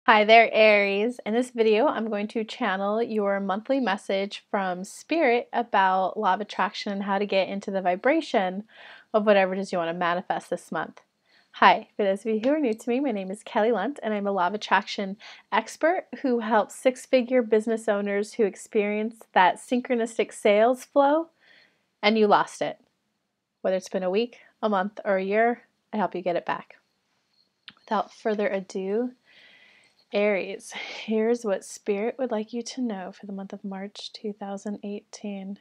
Hi there, Aries. In this video, I'm going to channel your monthly message from Spirit about law of attraction and how to get into the vibration of whatever it is you want to manifest this month. Hi, for those of you who are new to me, my name is Kelly Lunt, and I'm a law of attraction expert who helps six-figure business owners who experience that synchronistic sales flow and you lost it. Whether it's been a week, a month, or a year, I help you get it back. Without further ado, Aries, here's what Spirit would like you to know for the month of March 2018.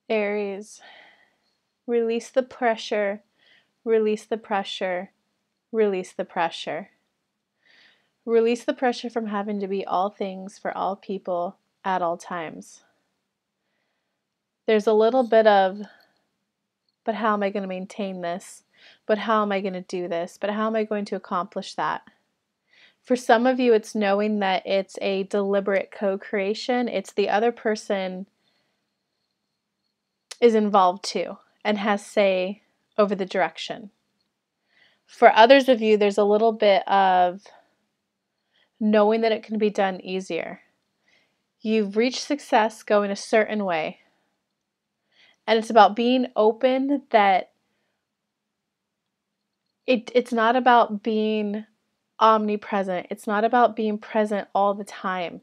Aries, release the pressure, release the pressure, release the pressure. Release the pressure from having to be all things for all people at all times. There's a little bit of, but how am I going to maintain this? But how am I going to do this? But how am I going to accomplish that? For some of you, it's knowing that it's a deliberate co-creation. It's the other person is involved too and has say over the direction. For others of you, there's a little bit of knowing that it can be done easier. You've reached success going a certain way. And it's about being open that it's not about being omnipresent. It's not about being present all the time.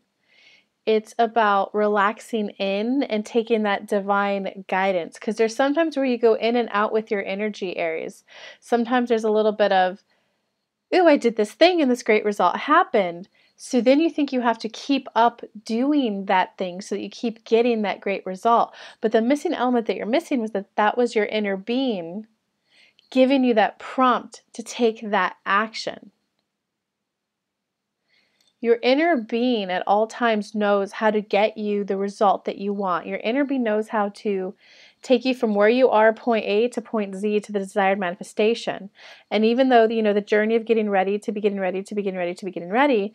It's about relaxing in and taking that divine guidance. Because there's sometimes where you go in and out with your energy, Aries. Sometimes there's a little bit of, ooh, I did this thing and this great result happened. So then you think you have to keep up doing that thing so that you keep getting that great result. But the missing element that you're missing was that was your inner being giving you that prompt to take that action. Your inner being at all times knows how to get you the result that you want. Your inner being knows how to take you from where you are, point A to point Z, to the desired manifestation. And even though, the journey of getting ready, to be getting ready, to be getting ready, to be getting ready,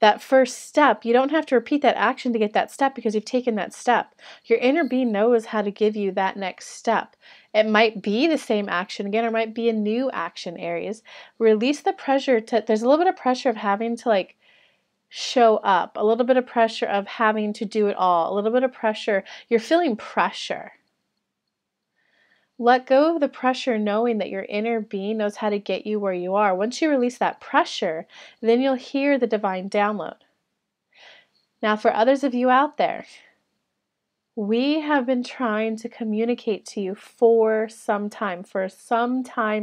that first step, you don't have to repeat that action to get that step because you've taken that step. Your inner being knows how to give you that next step. It might be the same action again, or it might be a new action, Aries. Release the pressure there's a little bit of pressure of having to show up, a little bit of pressure of having to do it all, a little bit of pressure. You're feeling pressure. Let go of the pressure, knowing that your inner being knows how to get you where you are. Once you release that pressure, then you'll hear the divine download. Now, for others of you out there, we have been trying to communicate to you for some time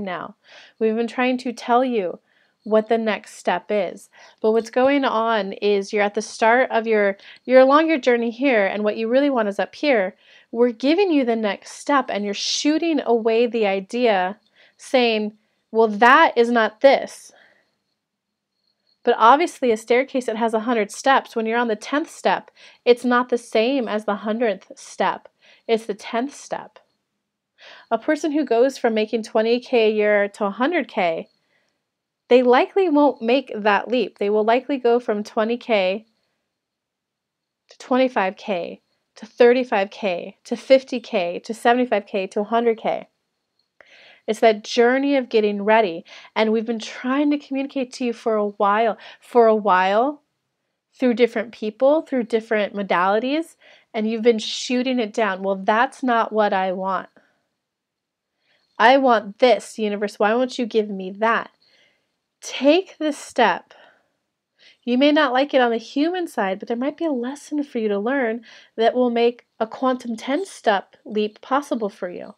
now. We've been trying to tell you what the next step is. But what's going on is you're at the start of you're along your journey here, and what you really want is up here. We're giving you the next step, and you're shooting away the idea, saying, well, that is not this. But obviously a staircase that has 100 steps, when you're on the 10th step, it's not the same as the 100th step. It's the 10th step. A person who goes from making 20K a year to 100K, they likely won't make that leap. They will likely go from 20K to 25K to 35K to 50K to 75K to 100K. It's that journey of getting ready. And we've been trying to communicate to you for a while, through different people, through different modalities, and you've been shooting it down. Well, that's not what I want. I want this, universe. Why won't you give me that? Take this step. You may not like it on the human side, but there might be a lesson for you to learn that will make a quantum 10-step leap possible for you.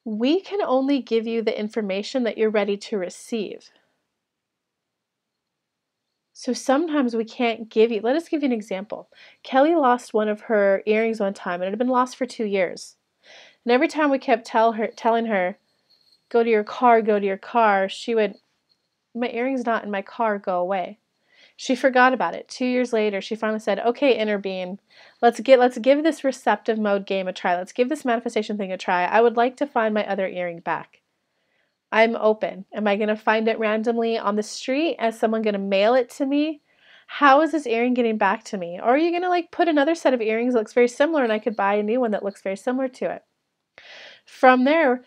We can only give you the information that you're ready to receive. So sometimes we can't give you, let us give you an example. Kelly lost one of her earrings one time, and it had been lost for 2 years. And every time we kept telling her, go to your car, she would my earring's not in my car, go away. She forgot about it. 2 years later, she finally said, okay, inner being, let's give this receptive mode game a try. Let's give this manifestation thing a try. I would like to find my other earring back. I'm open. Am I going to find it randomly on the street? Is someone going to mail it to me? How is this earring getting back to me? Or are you going to like put another set of earrings that looks very similar and I could buy a new one that looks very similar to it? From there,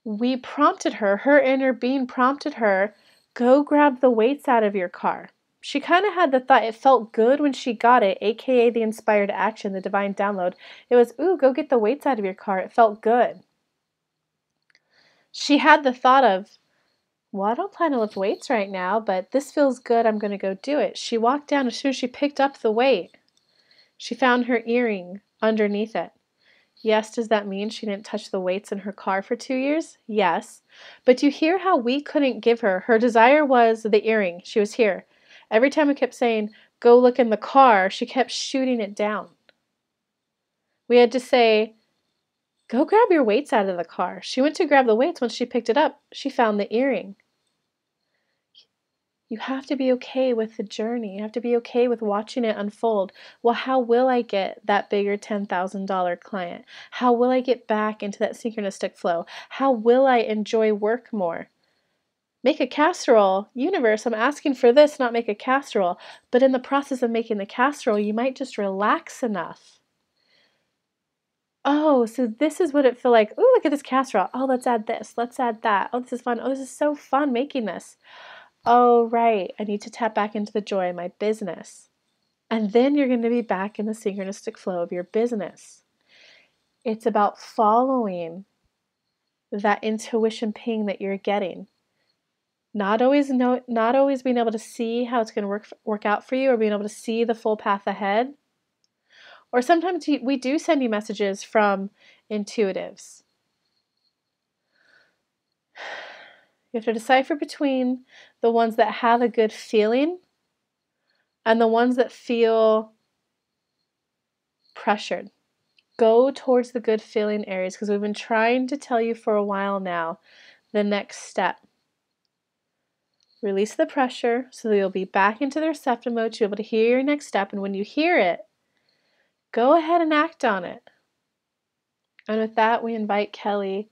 we prompted her, her inner being prompted her, go grab the weights out of your car. She kind of had the thought, it felt good when she got it, aka the inspired action, the divine download. It was, ooh, go get the weights out of your car. It felt good. She had the thought of, well, I don't plan to lift weights right now, but this feels good. I'm going to go do it. She walked down. As soon as she picked up the weight, she found her earring underneath it. Yes, does that mean she didn't touch the weights in her car for 2 years? Yes. But you hear how we couldn't give her. Her desire was the earring. She was here. Every time we kept saying, go look in the car, she kept shooting it down. We had to say, go grab your weights out of the car. She went to grab the weights. Once she picked it up, she found the earring. You have to be okay with the journey. You have to be okay with watching it unfold. Well, how will I get that bigger $10,000 client? How will I get back into that synchronistic flow? How will I enjoy work more? Make a casserole. Universe, I'm asking for this, not make a casserole. But in the process of making the casserole, you might just relax enough. Oh, so this is what it feel like. Oh, look at this casserole. Oh, let's add this. Let's add that. Oh, this is fun. Oh, this is so fun making this. Oh, right. I need to tap back into the joy of my business. And then you're going to be back in the synchronistic flow of your business. It's about following that intuition ping that you're getting. Not always being able to see how it's going to work out for you or being able to see the full path ahead. Or sometimes we do send you messages from intuitives. You have to decipher between the ones that have a good feeling and the ones that feel pressured. Go towards the good feeling, Aries, because we've been trying to tell you for a while now the next step. Release the pressure so that you'll be back into the receptive mode to be able to hear your next step. And when you hear it, go ahead and act on it. And with that, we invite Kelly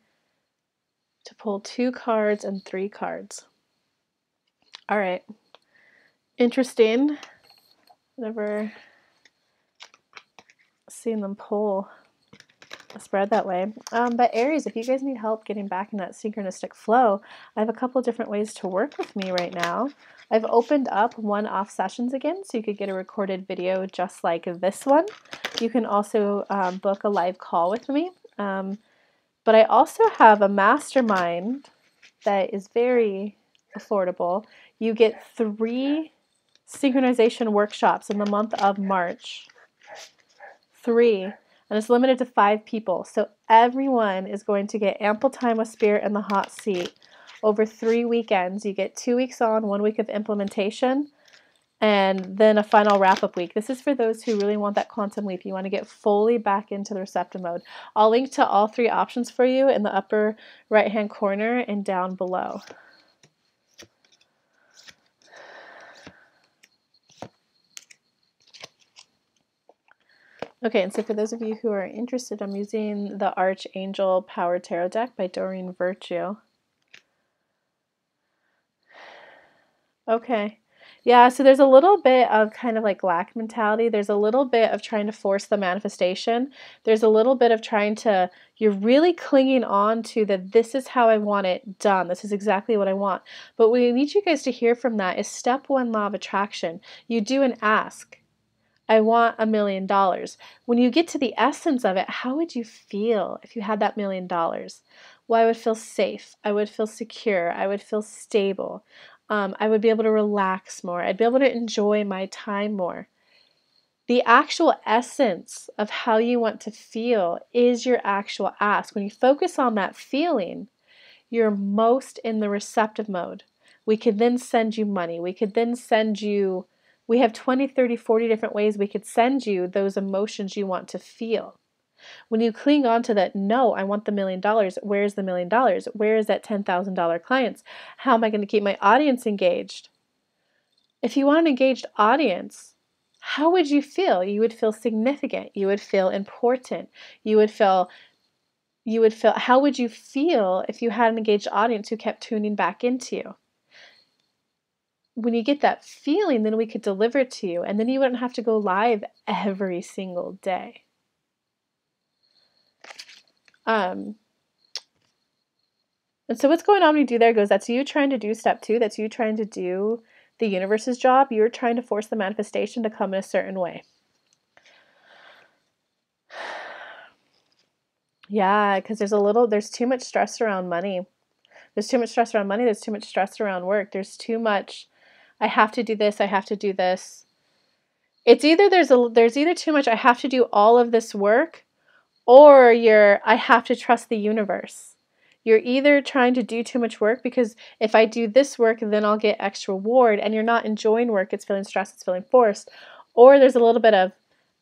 to pull 2 cards and 3 cards. All right. Interesting. Never seen them pull a spread that way. But Aries, if you guys need help getting back in that synchronistic flow, I have a couple different ways to work with me right now. I've opened up one-off sessions again, so you could get a recorded video just like this one. You can also book a live call with me. But I also have a mastermind that is very affordable. You get 3 synchronization workshops in the month of March. 3. And it's limited to 5 people. So everyone is going to get ample time with Spirit in the hot seat over 3 weekends. You get 2 weeks on, 1 week of implementation, and then a final wrap-up week. This is for those who really want that quantum leap. You want to get fully back into the receptive mode. I'll link to all 3 options for you in the upper right-hand corner and down below. Okay, and so for those of you who are interested, I'm using the Archangel Power Tarot deck by Doreen Virtue. Okay. Yeah, so there's a little bit of kind of like lack mentality. There's a little bit of trying to force the manifestation. There's a little bit of trying to, you're really clinging on to that this is how I want it done. This is exactly what I want. But what we need you guys to hear from that is step 1 law of attraction. You do an ask. I want $1 million. When you get to the essence of it, how would you feel if you had that $1 million? Well, I would feel safe. I would feel secure. I would feel stable. I would be able to relax more. I'd be able to enjoy my time more. The actual essence of how you want to feel is your actual ask. When you focus on that feeling, you're most in the receptive mode. We could then send you money. We could then send you, we have 20, 30, 40 different ways we could send you those emotions you want to feel. When you cling on to that, no, I want the $1 million. Where's the $1 million? Where is that $10,000 clients? How am I going to keep my audience engaged? If you want an engaged audience, how would you feel? You would feel significant. You would feel important. How would you feel if you had an engaged audience who kept tuning back into you? When you get that feeling, then we could deliver to you, and then you wouldn't have to go live every single day. And so what's going on when you do there goes, that's you trying to do step 2. That's you trying to do the universe's job. You're trying to force the manifestation to come in a certain way. Yeah, because there's too much stress around money. There's too much stress around money. There's too much stress around work. There's too much, I have to do this. I have to do this. It's either there's either too much, I have to do all of this work, or I have to trust the universe. You're either trying to do too much work because if I do this work, then I'll get extra reward, and you're not enjoying work. It's feeling stressed. It's feeling forced. Or there's a little bit of,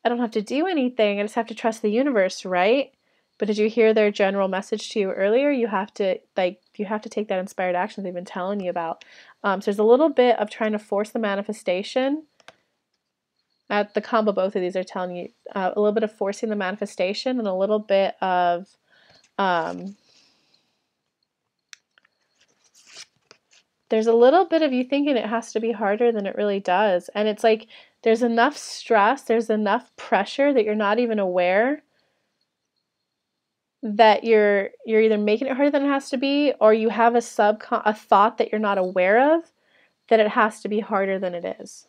I don't have to do anything. I just have to trust the universe, right? But did you hear their general message to you earlier? You have to take that inspired action they've been telling you about. So there's a little bit of trying to force the manifestation. At the combo, both of these are telling you a little bit of forcing the manifestation and a little bit of there's a little bit of you thinking it has to be harder than it really does. And it's like there's enough stress, there's enough pressure that you're not even aware that you're either making it harder than it has to be, or you have a thought that you're not aware of that it has to be harder than it is.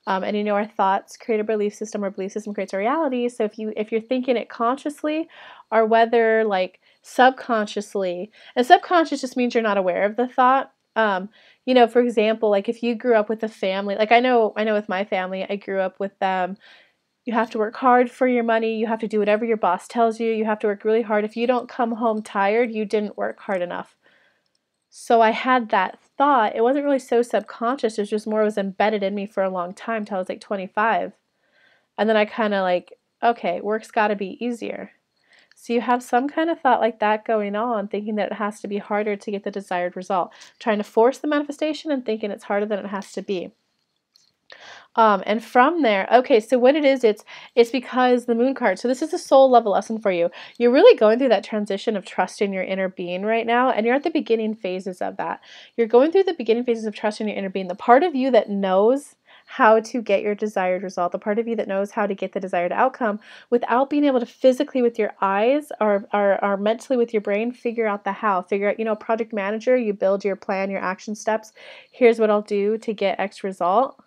And our thoughts create a belief system, or belief system creates a reality. So if you're thinking it consciously, or whether like subconsciously, and subconscious just means you're not aware of the thought. For example, like if you grew up with a family, like I know with my family, I grew up with them. You have to work hard for your money. You have to do whatever your boss tells you. You have to work really hard. If you don't come home tired, you didn't work hard enough. So I had that thought. It wasn't really so subconscious. It was just more, it was embedded in me for a long time till I was like 25. And then I kind of like, okay, work's got to be easier. So you have some kind of thought like that going on, thinking that it has to be harder to get the desired result. Trying to force the manifestation and thinking it's harder than it has to be. And from there, okay, so what it is, it's because the moon card, so this is a soul level lesson for you. You're really going through that transition of trusting your inner being right now, and you're at the beginning phases of that. You're going through the beginning phases of trusting your inner being, the part of you that knows how to get your desired result, the part of you that knows how to get the desired outcome without being able to physically with your eyes or mentally with your brain figure out the how. Figure out, project manager, you build your plan, your action steps. Here's what I'll do to get X result.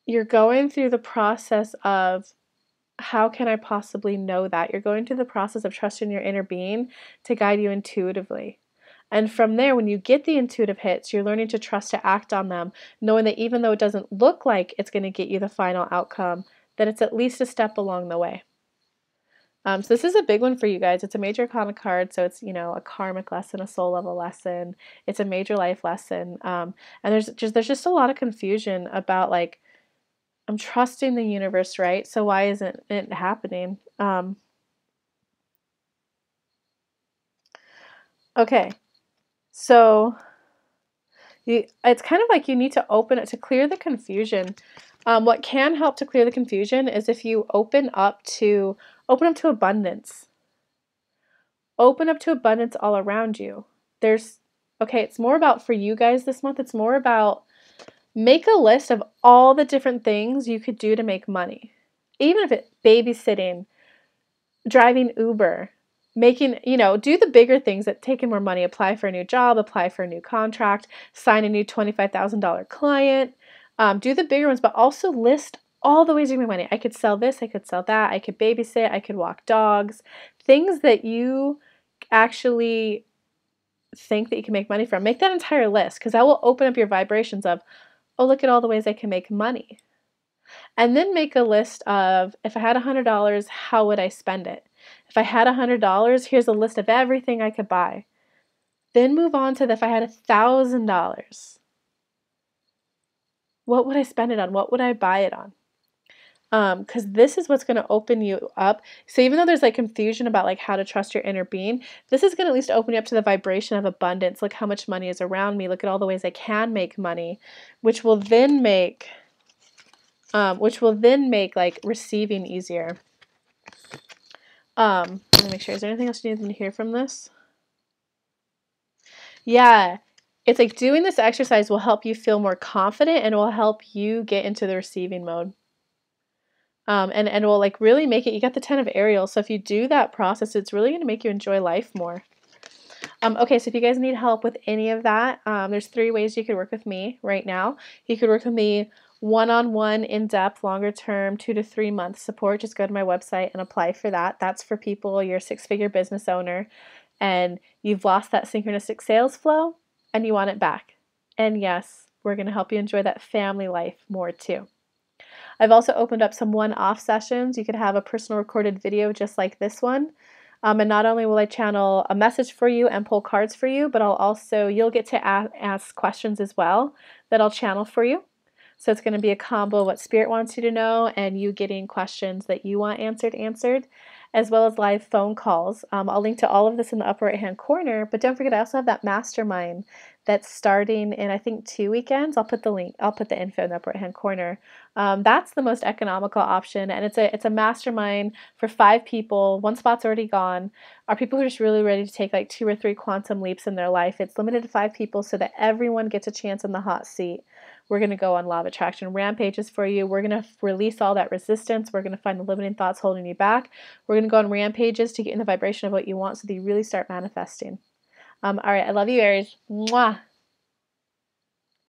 You're going through the process of, how can I possibly know that? You're going through the process of trusting your inner being to guide you intuitively. And from there, when you get the intuitive hits, you're learning to trust to act on them, knowing that even though it doesn't look like it's going to get you the final outcome, that it's at least a step along the way. So this is a big one for you guys. It's a major arcana card, so it's, a karmic lesson, a soul level lesson. It's a major life lesson. And there's just a lot of confusion about like, I'm trusting the universe, right? So why isn't it happening? Okay. So it's kind of like you need to open it to clear the confusion. What can help to clear the confusion is if you open up to abundance. Open up to abundance all around you. It's more about, for you guys this month, it's more about, make a list of all the different things you could do to make money. Even if it's babysitting, driving Uber, making, do the bigger things that take in more money. Apply for a new job, apply for a new contract, sign a new $25,000 client. Do the bigger ones, but also list all the ways you can make money. I could sell this, I could sell that, I could babysit, I could walk dogs. Things that you actually think that you can make money from. Make that entire list, because that will open up your vibrations of, oh, look at all the ways I can make money. And then make a list of, if I had $100, how would I spend it? If I had $100, here's a list of everything I could buy. Then move on to if I had $1,000, what would I spend it on? What would I buy it on? Because this is what's going to open you up. So even though there's like confusion about like how to trust your inner being, this is going to at least open you up to the vibration of abundance. Look how much money is around me. Look at all the ways I can make money, which will then make like receiving easier. Let me make sure. Is there anything else you need to hear from this? Yeah. It's like doing this exercise will help you feel more confident and will help you get into the receiving mode. And will like really make it, you got the 10 of Ariel. So if you do that process, it's really going to make you enjoy life more. Okay, so if you guys need help with any of that, there's 3 ways you could work with me right now. You could work with me one-on-one, in-depth, longer term, 2 to 3 month support. Just go to my website and apply for that. That's for people, you're a 6-figure business owner and you've lost that synchronistic sales flow and you want it back. And yes, we're going to help you enjoy that family life more too. I've also opened up some one-off sessions. You could have a personal recorded video just like this one. And not only will I channel a message for you and pull cards for you, but you'll get to ask questions as well that I'll channel for you. So it's going to be a combo of what Spirit wants you to know and you getting questions that you want answered, as well as live phone calls. I'll link to all of this in the upper right-hand corner, but don't forget I also have that mastermind that's starting in, I think, 2 weekends. I'll put the info in the upper right-hand corner. That's the most economical option, and it's a mastermind for 5 people. 1 spot's already gone. Are people who are just really ready to take like 2 or 3 quantum leaps in their life. It's limited to 5 people so that everyone gets a chance in the hot seat. We're going to go on law of attraction rampages for you. We're going to release all that resistance. We're going to find the limiting thoughts holding you back. We're going to go on rampages to get in the vibration of what you want so that you really start manifesting. All right. I love you, Aries. Mwah.